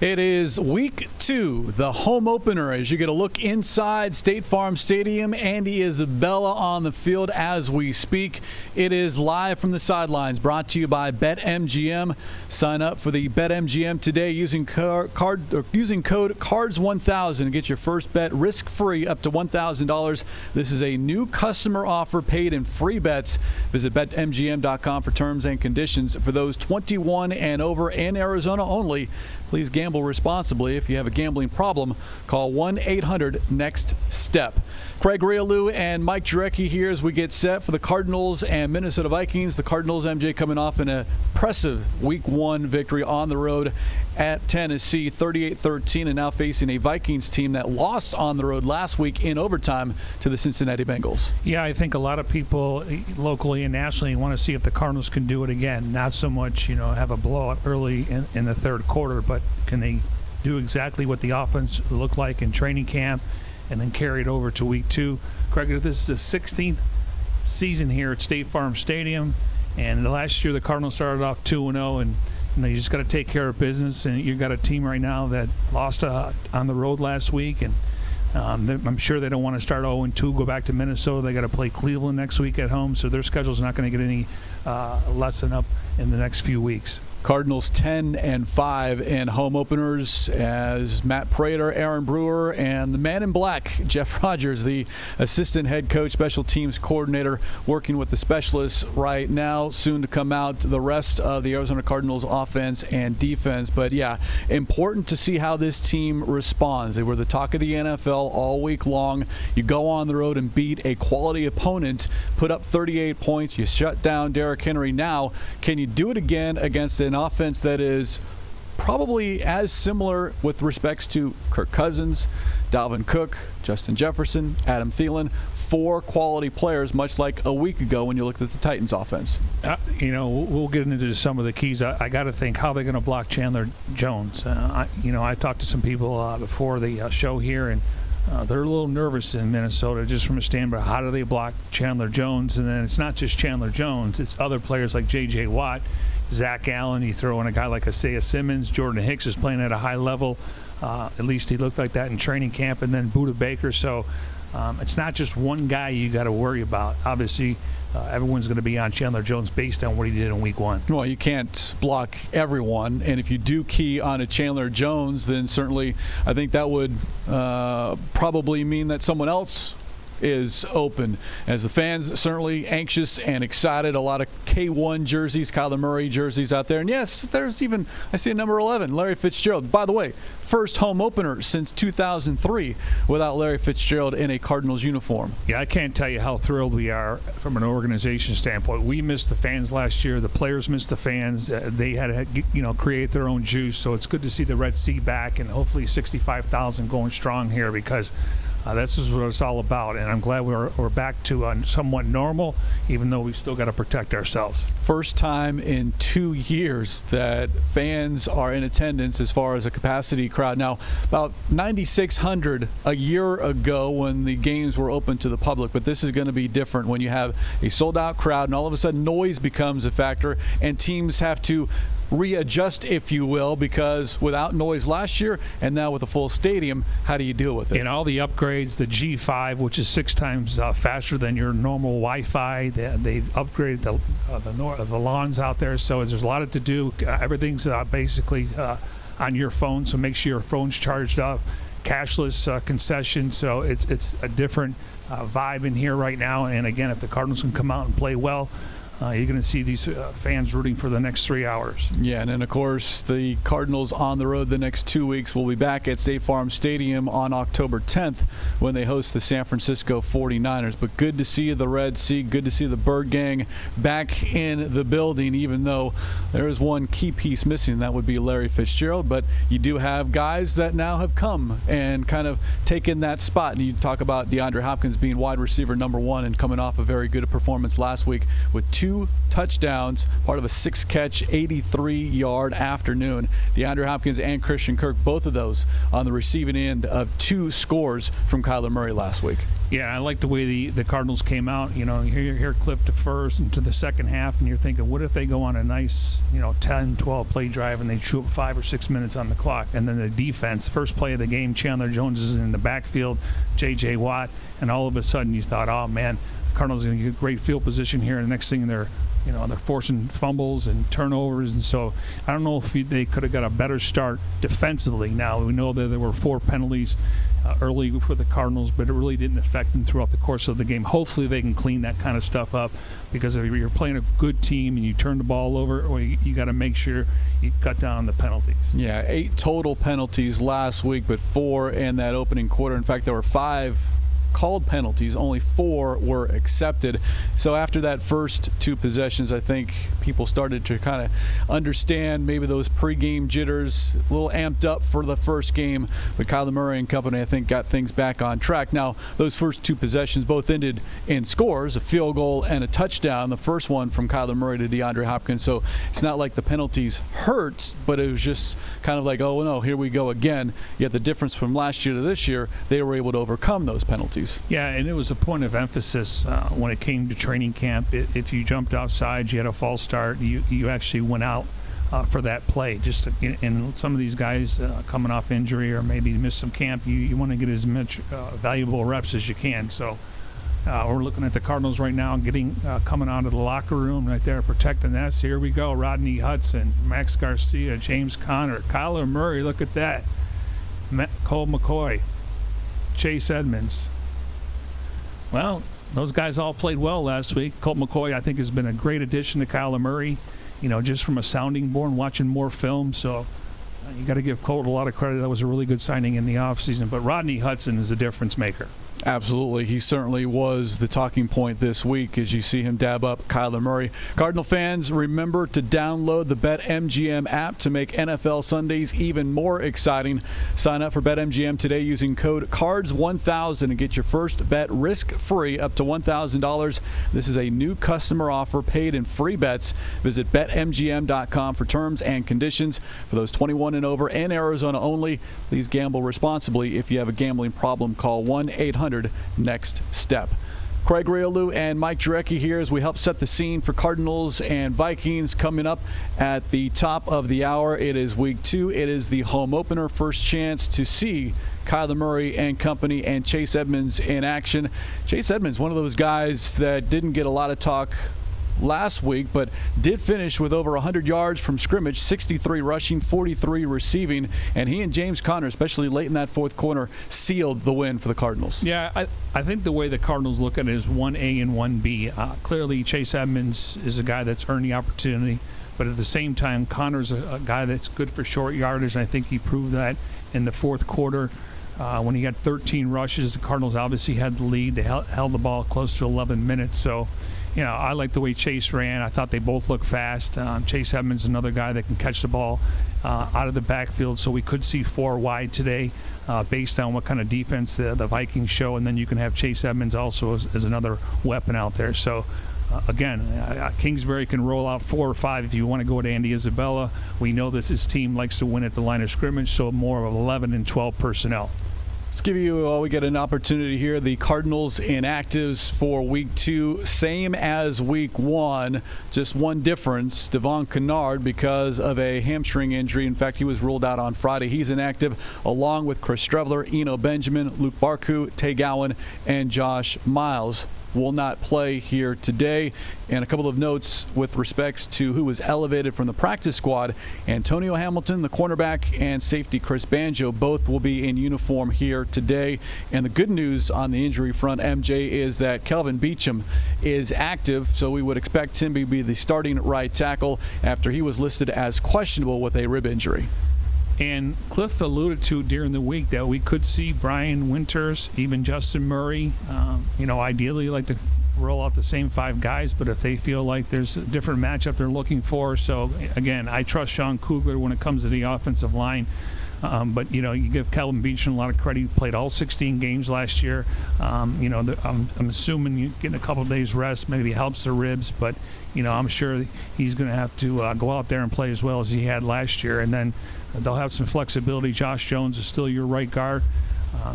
It is week 2, the home opener, as you get a look inside State Farm Stadium. Andy Isabella on the field as we speak. It is live from the sidelines, brought to you by BetMGM. Sign up for the BetMGM today using code CARDS1000 and get your first bet risk-free up to $1,000. This is a new customer offer, paid in free bets. Visit BetMGM.com for terms and conditions. For those 21 and over in Arizona only, please gamble responsibly. If you have a gambling problem, call 1-800-NEXT-STEP. Craig Rialou and Mike Jurecki here as we get set for the Cardinals and Minnesota Vikings. The Cardinals, MJ, coming off an impressive Week 1 victory on the road at Tennessee, 38-13, and now facing a Vikings team that lost on the road last week in overtime to the Cincinnati Bengals. Yeah, I think a lot of people locally and nationally want to see if the Cardinals can do it again. Not so much, have a blowout early in the third quarter, but can they do exactly what the offense looked like in training camp and then carry it over to Week 2? Craig, this is the 16th season here at State Farm Stadium, and last year the Cardinals started off 2-0, and you just got to take care of business. And you've got a team right now that lost on the road last week, and I'm sure they don't want to start 0-2, go back to Minnesota. They got to play Cleveland next week at home, so their schedule's not going to get any lessen up in the next few weeks. Cardinals 10-5 in home openers as Matt Prater, Aaron Brewer, and the man in black, Jeff Rogers, the assistant head coach, special teams coordinator, working with the specialists right now. Soon to come out the rest of the Arizona Cardinals offense and defense. But yeah, important to see how this team responds. They were the talk of the NFL all week long. You go on the road and beat a quality opponent, put up 38 points. You shut down Derrick Henry. Now, can you do it again against an offense that is probably as similar with respects to Kirk Cousins, Dalvin Cook, Justin Jefferson, Adam Thielen? 4 quality players, much like a week ago when you looked at the Titans offense. We'll get into some of the keys. I got to think how they're going to block Chandler Jones. I talked to some people before the show here, and they're a little nervous in Minnesota just from a standpoint. How do they block Chandler Jones? And then it's not just Chandler Jones. It's other players like J.J. Watt, Zach Allen. You throw in a guy like Isaiah Simmons. Jordan Hicks is playing at a high level. At least he looked like that in training camp. And then Budda Baker. So it's not just one guy you got to worry about. Obviously, everyone's going to be on Chandler Jones based on what he did in Week 1. Well, you can't block everyone, and if you do key on a Chandler Jones, then certainly I think that would probably mean that someone else is open, as the fans certainly anxious and excited. A lot of K1 jerseys, Kyler Murray jerseys out there. And yes, there's even, I see a number 11, Larry Fitzgerald. By the way, first home opener since 2003 without Larry Fitzgerald in a Cardinals uniform. Yeah, I can't tell you how thrilled we are from an organization standpoint. We missed the fans last year. The players missed the fans. They had to, create their own juice. So it's good to see the Red Sea back, and hopefully 65,000 going strong here, because this is what it's all about, and I'm glad we're back to somewhat normal, even though we still got to protect ourselves. First time in 2 years that fans are in attendance as far as a capacity crowd. Now, about 9,600 a year ago when the games were open to the public, but this is going to be different when you have a sold-out crowd, and all of a sudden noise becomes a factor, and teams have to readjust, if you will, because without noise last year and now with a full stadium, how do you deal with it? And all the upgrades, the G5, which is 6 times faster than your normal Wi-Fi. They upgraded the lawns out there, so there's a lot to do. Everything's basically on your phone, so make sure your phone's charged up. Cashless concession, so it's a different vibe in here right now. And again, if the Cardinals can come out and play well, you're going to see these fans rooting for the next 3 hours. Yeah, and then, of course, the Cardinals on the road the next 2 weeks will be back at State Farm Stadium on October 10th when they host the San Francisco 49ers. But good to see the Red Sea, good to see the Bird Gang back in the building, even though there is one key piece missing. That would be Larry Fitzgerald. But you do have guys that now have come and kind of taken that spot. And you talk about DeAndre Hopkins being wide receiver number 1 and coming off a very good performance last week with 2 2 touchdowns, part of a 6-catch, 83-yard afternoon. DeAndre Hopkins and Christian Kirk, both of those on the receiving end of 2 scores from Kyler Murray last week. Yeah, I like the way the Cardinals came out. You know, here clip to first and to the second half, and you're thinking, what if they go on a nice, 10, 12 play drive and they chew up 5 or 6 minutes on the clock? And then the defense, first play of the game, Chandler Jones is in the backfield, J.J. Watt, and all of a sudden you thought, oh, man, the Cardinals are going to get great field position here. And the next thing they're forcing fumbles and turnovers, and so I don't know if they could have got a better start defensively. Now, we know that there were 4 penalties early for the Cardinals, but it really didn't affect them throughout the course of the game. Hopefully they can clean that kind of stuff up, because if you're playing a good team and you turn the ball over, well, you got to make sure you cut down on the penalties. Yeah, 8 total penalties last week, but 4 in that opening quarter. In fact, there were 5 called penalties, only 4 were accepted. So after that first 2 possessions, I think people started to kind of understand maybe those pregame jitters, a little amped up for the first game. But Kyler Murray and company, I think, got things back on track. Now, those first 2 possessions both ended in scores, a field goal and a touchdown. The first one from Kyler Murray to DeAndre Hopkins. So it's not like the penalties hurt, but it was just kind of like, oh no, here we go again. Yet the difference from last year to this year, they were able to overcome those penalties. Yeah, and it was a point of emphasis when it came to training camp. If you jumped outside, you had a false start, you actually went out for that play. And some of these guys coming off injury or maybe missed some camp, you want to get as much valuable reps as you can. So we're looking at the Cardinals right now, coming out of the locker room right there, protecting us. Here we go, Rodney Hudson, Max Garcia, James Conner, Kyler Murray, look at that, Colt McCoy, Chase Edmonds. Well, those guys all played well last week. Colt McCoy, I think, has been a great addition to Kyler Murray, just from a sounding board, watching more film. So you got to give Colt a lot of credit. That was a really good signing in the offseason. But Rodney Hudson is a difference maker. Absolutely. He certainly was the talking point this week as you see him dab up Kyler Murray. Cardinal fans, remember to download the BetMGM app to make NFL Sundays even more exciting. Sign up for BetMGM today using code CARDS1000 and get your first bet risk-free up to $1,000. This is a new customer offer, paid in free bets. Visit BetMGM.com for terms and conditions. For those 21 and over in Arizona only, please gamble responsibly. If you have a gambling problem, call 1-800-NEXT-STEP. Craig Realu and Mike Jurecki here as we help set the scene for Cardinals and Vikings coming up at the top of the hour. It is week 2. It is the home opener. First chance to see Kyler Murray and company and Chase Edmonds in action. Chase Edmonds, one of those guys that didn't get a lot of talk last week, but did finish with over 100 yards from scrimmage, 63 rushing, 43 receiving, and he and James Conner, especially late in that fourth quarter, sealed the win for the Cardinals. Yeah, I think the way the Cardinals look at it is 1A and 1B. Clearly, Chase Edmonds is a guy that's earned the opportunity, but at the same time, Conner's a guy that's good for short yardage, and I think he proved that in the fourth quarter. When he had 13 rushes, the Cardinals obviously had the lead. They held the ball close to 11 minutes, so I like the way Chase ran. I thought they both looked fast. Chase Edmonds, another guy that can catch the ball out of the backfield, so we could see 4 wide today based on what kind of defense the Vikings show, and then you can have Chase Edmonds also as another weapon out there. So, again, Kingsbury can roll out 4 or 5 if you want to go to Andy Isabella. We know that his team likes to win at the line of scrimmage, so more of 11 and 12 personnel. Let's give you, we get an opportunity here. The Cardinals inactives for week 2, same as week 1, just one difference. Devon Kennard, because of a hamstring injury. In fact, he was ruled out on Friday. He's inactive, along with Chris Streveler, Eno Benjamin, Luke Barku, Tay Gowan, and Josh Miles. Will not play here today. And a couple of notes with respects to who was elevated from the practice squad. Antonio Hamilton, the cornerback, and safety Chris Banjo, both will be in uniform here today. And the good news on the injury front, MJ, is that Kelvin Beachum is active, so we would expect him to be the starting right tackle after he was listed as questionable with a rib injury. And Cliff alluded to during the week that we could see Brian Winters, even Justin Murray. Ideally like to roll out the same 5 guys, but if they feel like there's a different matchup they're looking for. So, again, I trust Sean Kugler when it comes to the offensive line. But, you give Calvin Beecham a lot of credit. He played all 16 games last year. I'm assuming you're getting a couple of days rest maybe helps the ribs, but, I'm sure he's going to have to go out there and play as well as he had last year. And then they'll have some flexibility. Josh Jones is still your right guard.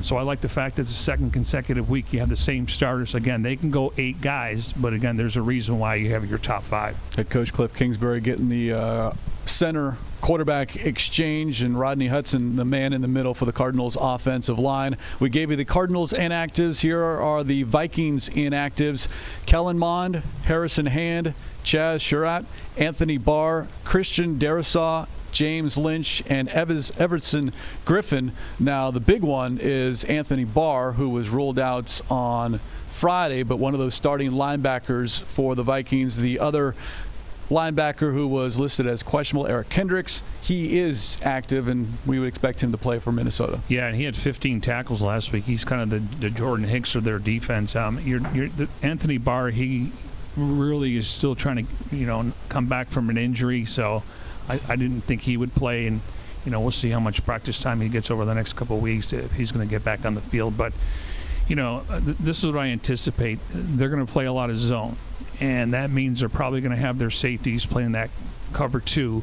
So I like the fact that it's the second consecutive week you have the same starters. Again, they can go 8 guys, but again, there's a reason why you have your top 5. Head coach Cliff Kingsbury getting the center quarterback exchange, and Rodney Hudson, the man in the middle for the Cardinals offensive line. We gave you the Cardinals inactives. Here are the Vikings inactives. Kellen Mond, Harrison Hand, Chaz Surratt, Anthony Barr, Christian Darrisaw, James Lynch, and Everson Griffin. Now, the big one is Anthony Barr, who was ruled out on Friday, but one of those starting linebackers for the Vikings. The other linebacker who was listed as questionable, Eric Kendricks, he is active, and we would expect him to play for Minnesota. Yeah, and he had 15 tackles last week. He's kind of the Jordan Hicks of their defense. Anthony Barr, he really is still trying to, come back from an injury, so I didn't think he would play, and we'll see how much practice time he gets over the next couple of weeks if he's going to get back on the field. But this is what I anticipate. They're going to play a lot of zone, and that means they're probably going to have their safeties playing that cover 2.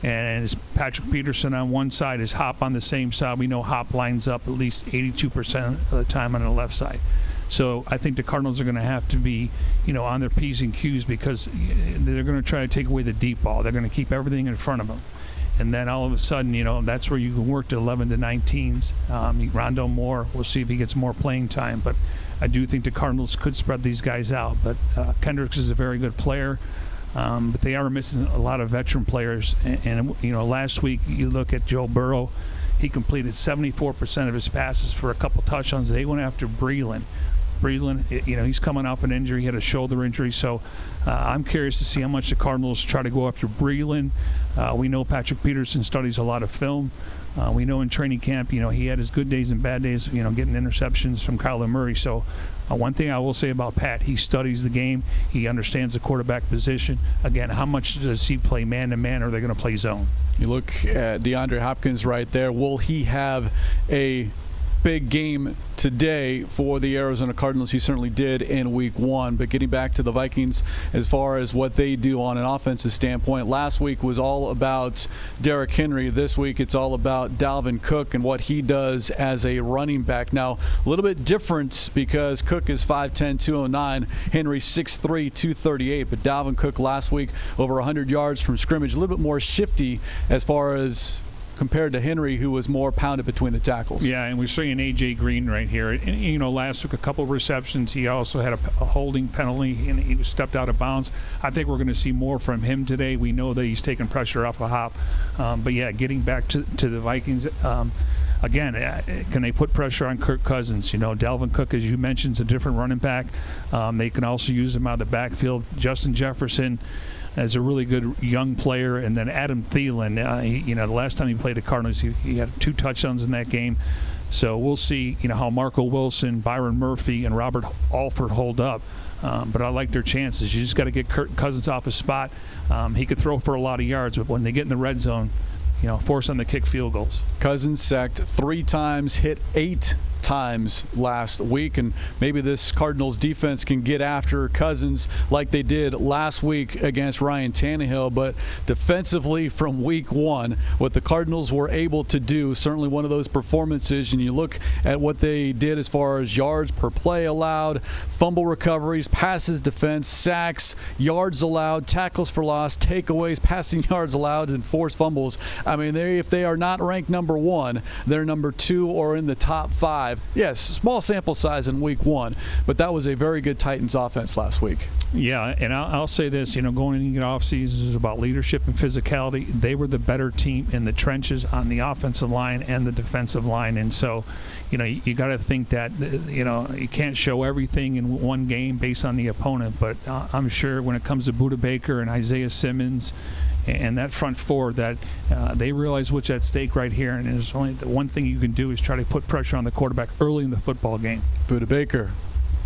And it's Patrick Peterson on one side, is Hop on the same side. We know Hop lines up at least 82% of the time on the left side. So I think the Cardinals are going to have to be, on their P's and Q's, because they're going to try to take away the deep ball. They're going to keep everything in front of them. And then all of a sudden, that's where you can work to 11 to 19s. Rondo Moore, we'll see if he gets more playing time. But I do think the Cardinals could spread these guys out. But Kendricks is a very good player. But they are missing a lot of veteran players. And last week, you look at Joe Burrow. He completed 74% of his passes for a couple touchdowns. They went after Breeland. He's coming off an injury. He had a shoulder injury. So I'm curious to see how much the Cardinals try to go after Breeland. We know Patrick Peterson studies a lot of film. We know in training camp, he had his good days and bad days, getting interceptions from Kyler Murray. So one thing I will say about Pat, he studies the game. He understands the quarterback position. Again, how much does he play man-to-man, or are they going to play zone? You look at DeAndre Hopkins right there. Will he have a big game today for the Arizona Cardinals? He certainly did in week 1. But getting back to the Vikings, as far as what they do on an offensive standpoint, last week was all about Derrick Henry. This week it's all about Dalvin Cook and what he does as a running back. Now, a little bit different because Cook is 5'10", 209, Henry 6'3", 238. But Dalvin Cook last week, over 100 yards from scrimmage, a little bit more shifty as far as compared to Henry, who was more pounded between the tackles. Yeah, and we're seeing A.J. Green right here. And, last week, a couple of receptions. He also had a holding penalty, and he was stepped out of bounds. I think we're going to see more from him today. We know that he's taking pressure off of Hop. But, yeah, getting back to the Vikings, again, can they put pressure on Kirk Cousins? Dalvin Cook, as you mentioned, is a different running back. They can also use him out of the backfield. Justin Jefferson as a really good young player, and then Adam Thielen. The last time he played the Cardinals, he had 2 touchdowns in that game. So we'll see, how Marco Wilson, Byron Murphy, and Robert Alford hold up. But I like their chances. You just got to get Kirk Cousins off his spot. He could throw for a lot of yards, but when they get in the red zone, force them to kick field goals. Cousins sacked 3 times, hit 8 times last week, and maybe this Cardinals defense can get after Cousins like they did last week against Ryan Tannehill. But defensively from week 1, what the Cardinals were able to do, certainly one of those performances, and you look at what they did as far as yards per play allowed, fumble recoveries, passes defense, sacks, yards allowed, tackles for loss, takeaways, passing yards allowed, and forced fumbles. I mean, if they are not ranked number 1, they're number 2 or in the top 5. Yes, small sample size in week 1, but that was a very good Titans offense last week. Yeah, and I'll say this, going into the offseason is about leadership and physicality. They were the better team in the trenches on the offensive line and the defensive line. And so, you got to think that, you can't show everything in one game based on the opponent. But I'm sure when it comes to Budda Baker and Isaiah Simmons and that front 4, that they realize what's at stake right here. And there's only the one thing you can do is try to put pressure on the quarterback early in the football game. Budda Baker,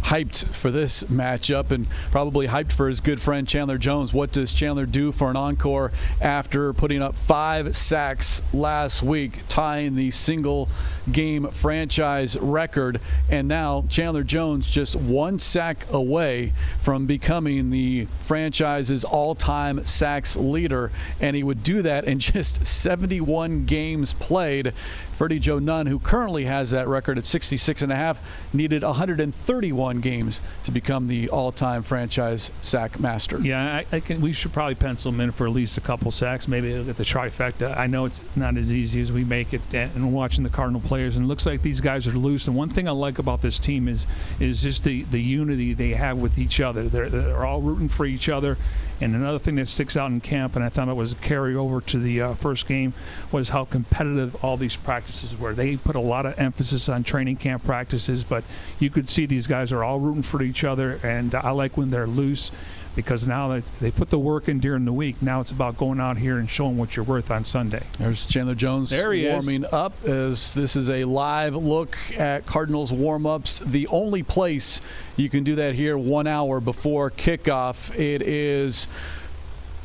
hyped for this matchup and probably hyped for his good friend Chandler Jones. What does Chandler do for an encore after putting up 5 sacks last week, tying the single game franchise record? And now Chandler Jones just 1 sack away from becoming the franchise's all-time sacks leader, and he would do that in just 71 games played. Freddie Joe Nunn, who currently has that record at 66.5, needed 131 games to become the all-time franchise sack master. Yeah, we should probably pencil him in for at least a couple sacks. Maybe he'll get the trifecta. I know it's not as easy as we make it, and watching the Cardinal players, and it looks like these guys are loose. And one thing I like about this team is just the unity they have with each other. They're all rooting for each other. And another thing that sticks out in camp, and I thought it was a carryover to the first game, was how competitive all these practices were. They put a lot of emphasis on training camp practices, but you could see these guys are all rooting for each other, and I like when they're loose, because now that they put the work in during the week, now it's about going out here and showing what you're worth on Sunday. There's Chandler Jones warming up, as this is a live look at Cardinals warm-ups. The only place you can do that here 1 hour before kickoff. It is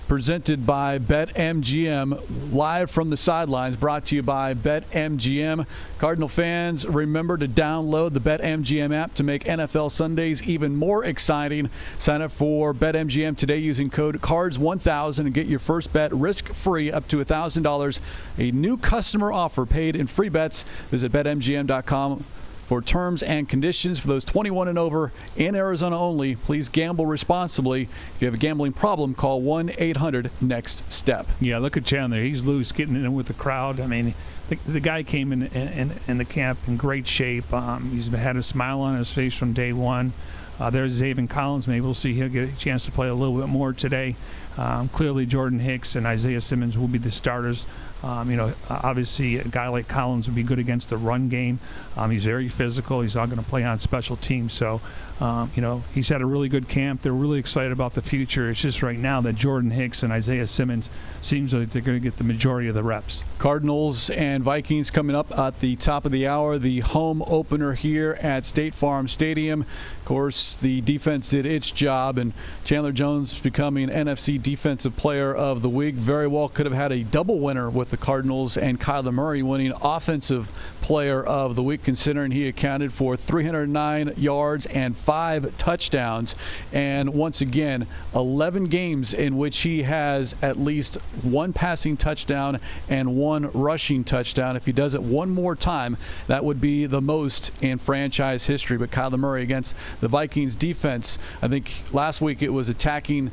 presented by BetMGM, live from the sidelines, brought to you by BetMGM. Cardinal fans, remember to download the BetMGM app to make NFL Sundays even more exciting. Sign up for BetMGM today using code CARDS1000 and get your first bet risk-free up to $1,000. A new customer offer paid in free bets. Visit BetMGM.com for terms and conditions. For those 21 and over in Arizona only, please gamble responsibly. If you have a gambling problem, call 1-800-NEXT-STEP. Yeah, look at Chandler. He's loose, getting in with the crowd. I mean, the guy came in the camp in great shape. He's had a smile on his face from day one. There's Zaven Collins. Maybe we'll see he'll get a chance to play a little bit more today. Clearly, Jordan Hicks and Isaiah Simmons will be the starters. Obviously, a guy like Collins would be good against the run game. He's very physical. He's all going to play on special teams. So, he's had a really good camp. They're really excited about the future. It's just right now that Jordan Hicks and Isaiah Simmons seems like they're going to get the majority of the reps. Cardinals and Vikings coming up at the top of the hour. The home opener here at State Farm Stadium. Of course, the defense did its job, and Chandler Jones becoming NFC Defensive Player of the Week. Very well could have had a double winner with the Cardinals, and Kyler Murray winning Offensive Player of the Week, considering he accounted for 309 yards and 5 touchdowns. And once again, 11 games in which he has at least 1 passing touchdown and 1 rushing touchdown. If he does it one more time, that would be the most in franchise history. But Kyler Murray against the Vikings defense, I think last week it was attacking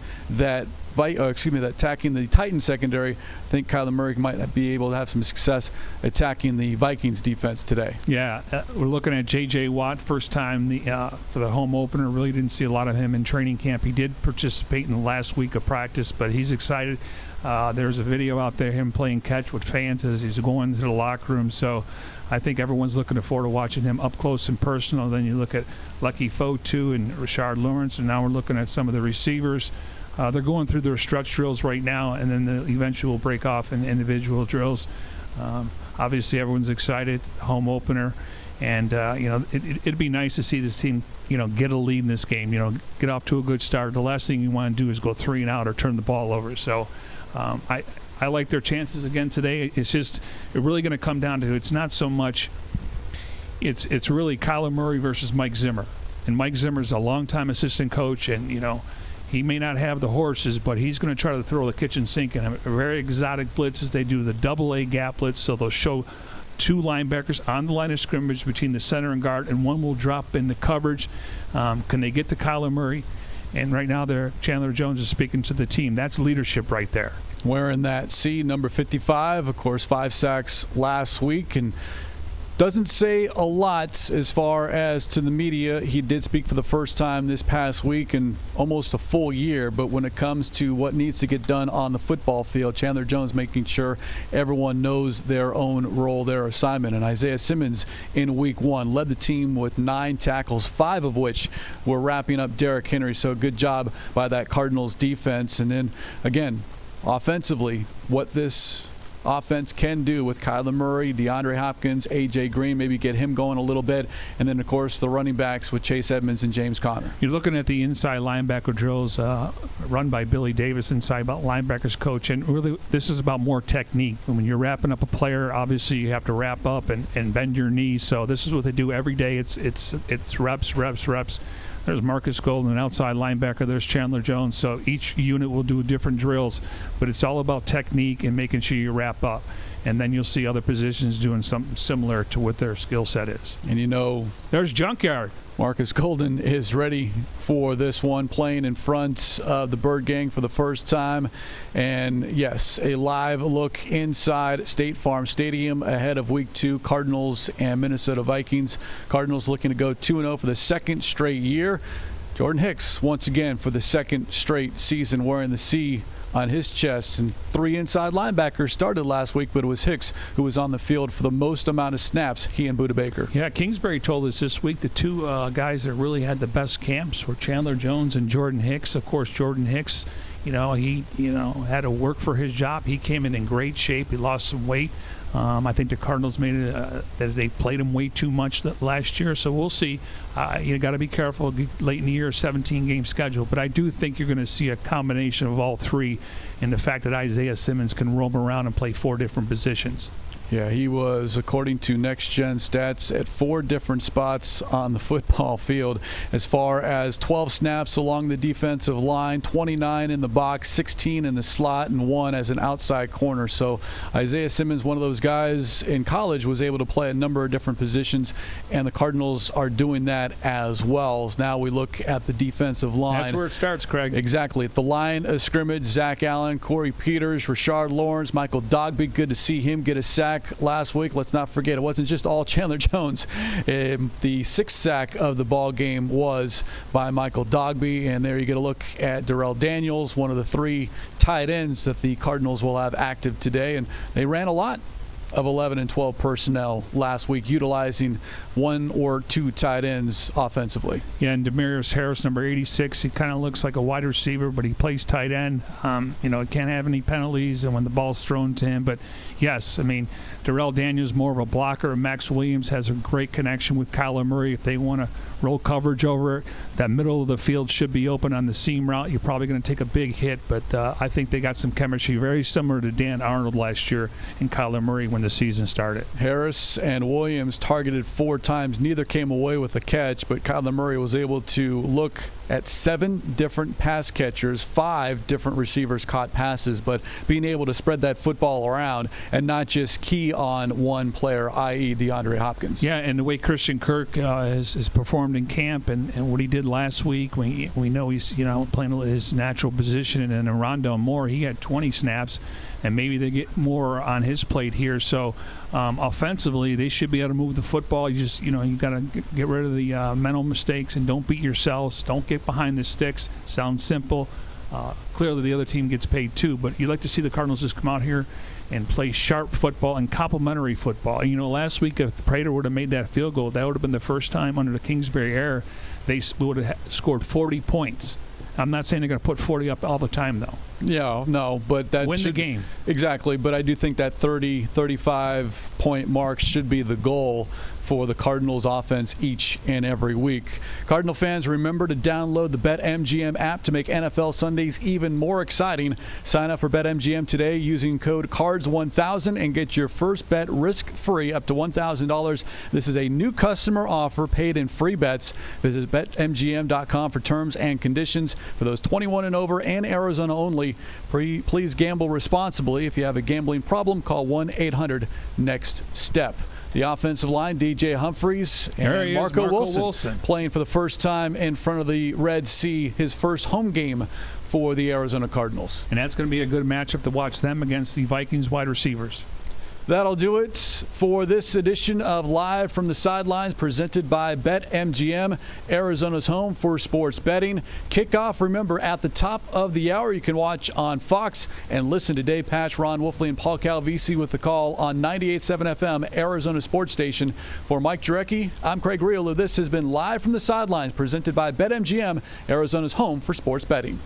attacking the Titans secondary. I think Kyler Murray might be able to have some success attacking the Vikings defense today. Yeah, we're looking at J.J. Watt, first time for the home opener. Really didn't see a lot of him in training camp. He did participate in the last week of practice, but he's excited. There's a video out there, him playing catch with fans as he's going to the locker room. So I think everyone's looking forward to watching him up close and personal. Then you look at Lucky Fotu and Rashard Lawrence, and now we're looking at some of the receivers. They're going through their stretch drills right now, and then the eventually will break off in individual drills. Obviously, everyone's excited, home opener, and it'd be nice to see this team, get a lead in this game. Get off to a good start. The last thing you want to do is go 3 and out or turn the ball over. So, I like their chances again today. It's just really going to come down to, it's not so much. It's really Kyler Murray versus Mike Zimmer, and Mike Zimmer's a longtime assistant coach, and he may not have the horses, but he's going to try to throw the kitchen sink in very exotic blitzes. They do the double-A gap blitz, so they'll show 2 linebackers on the line of scrimmage between the center and guard, and one will drop into coverage. Can they get to Kyler Murray? And right now, Chandler Jones is speaking to the team. That's leadership right there. Wearing that C, number 55, of course, 5 sacks last week, and doesn't say a lot as far as to the media. He did speak for the first time this past week in almost a full year, but when it comes to what needs to get done on the football field, Chandler Jones making sure everyone knows their own role, their assignment. And Isaiah Simmons in week 1 led the team with 9 tackles, 5 of which were wrapping up Derrick Henry. So good job by that Cardinals defense. And then again, offensively, what this offense can do with Kyler Murray, DeAndre Hopkins, A.J. Green, maybe get him going a little bit. And then, of course, the running backs with Chase Edmonds and James Conner. You're looking at the inside linebacker drills run by Billy Davis, inside linebackers coach. And really, this is about more technique. When you're wrapping up a player, obviously you have to wrap up and bend your knees. So this is what they do every day. It's reps, reps, reps. There's Marcus Golden, an outside linebacker. There's Chandler Jones. So each unit will do different drills, but it's all about technique and making sure you wrap up. And then you'll see other positions doing something similar to what their skill set is. And you know, there's Junkyard. Marcus Golden is ready for this one, playing in front of the Bird Gang for the first time. And, yes, a live look inside State Farm Stadium ahead of Week 2, Cardinals and Minnesota Vikings. Cardinals looking to go 2-0 for the second straight year. Jordan Hicks, once again, for the second straight season, wearing the C on his chest. And 3 inside linebackers started last week, but it was Hicks who was on the field for the most amount of snaps, he and Budda Baker. Yeah, Kingsbury told us this week the two guys that really had the best camps were Chandler Jones and Jordan Hicks. Of course, Jordan Hicks, he had to work for his job. He came in great shape. He lost some weight. I think the Cardinals made it that they played him way too much last year, so we'll see. You got to be careful late in the year, 17-game schedule. But I do think you're going to see a combination of all three, and the fact that Isaiah Simmons can roam around and play 4 different positions. Yeah, he was, according to Next Gen Stats, at 4 different spots on the football field, as far as 12 snaps along the defensive line, 29 in the box, 16 in the slot, and 1 as an outside corner. So Isaiah Simmons, one of those guys in college, was able to play a number of different positions, and the Cardinals are doing that as well. Now we look at the defensive line. That's where it starts, Craig. Exactly. At the line of scrimmage, Zach Allen, Corey Peters, Rashard Lawrence, Michael Dogby. Good to see him get a sack last week. Let's not forget, it wasn't just all Chandler Jones. The 6th sack of the ball game was by Michael Dogby, and there you get a look at Darrell Daniels, one of the 3 tight ends that the Cardinals will have active today, and they ran a lot of 11 and 12 personnel last week, utilizing 1 or 2 tight ends offensively. Yeah, and Demarius Harris, number 86, he kind of looks like a wide receiver, but he plays tight end. He can't have any penalties and when the ball's thrown to him. But, yes, I mean, Darrell Daniels more of a blocker. Max Williams has a great connection with Kyler Murray. If they want to roll coverage over it, that middle of the field should be open on the seam route. You're probably going to take a big hit, but I think they got some chemistry very similar to Dan Arnold last year and Kyler Murray when the season started. Harris and Williams targeted 4 times. Neither came away with a catch, but Kyler Murray was able to look at 7 different pass catchers, 5 different receivers caught passes, but being able to spread that football around and not just key on one player, i.e. DeAndre Hopkins. Yeah, and the way Christian Kirk has performed in camp and what he did last week, we know he's playing his natural position, and then Rondale Moore, he had 20 snaps, and maybe they get more on his plate here. So offensively, they should be able to move the football. You got to get rid of the mental mistakes and don't beat yourselves. Don't get behind the sticks. Sounds simple. Clearly, the other team gets paid too, but you'd like to see the Cardinals just come out here and play sharp football and complementary football. Last week, if Prater would have made that field goal, that would have been the first time under the Kingsbury era they would have scored 40 points. I'm not saying they're going to put 40 up all the time, though. Yeah, no, but that win the game. Exactly, but I do think that 30, 35-point mark should be the goal for the Cardinals offense each and every week. Cardinal fans, remember to download the BetMGM app to make NFL Sundays even more exciting. Sign up for BetMGM today using code CARDS1000 and get your first bet risk-free up to $1,000. This is a new customer offer paid in free bets. Visit BetMGM.com for terms and conditions. For those 21 and over and Arizona only, please gamble responsibly. If you have a gambling problem, call 1-800-NEXT-STEP. The offensive line, DJ Humphries and Marco Wilson playing for the first time in front of the Red Sea, his first home game for the Arizona Cardinals. And that's going to be a good matchup to watch them against the Vikings wide receivers. That'll do it for this edition of Live from the Sidelines, presented by BetMGM, Arizona's home for sports betting. Kickoff, remember, at the top of the hour. You can watch on Fox and listen to Dave Patch, Ron Wolfley, and Paul Calvisi with The Call on 98.7 FM, Arizona Sports Station. For Mike Jarecki, I'm Craig Riolu. This has been Live from the Sidelines, presented by BetMGM, Arizona's home for sports betting.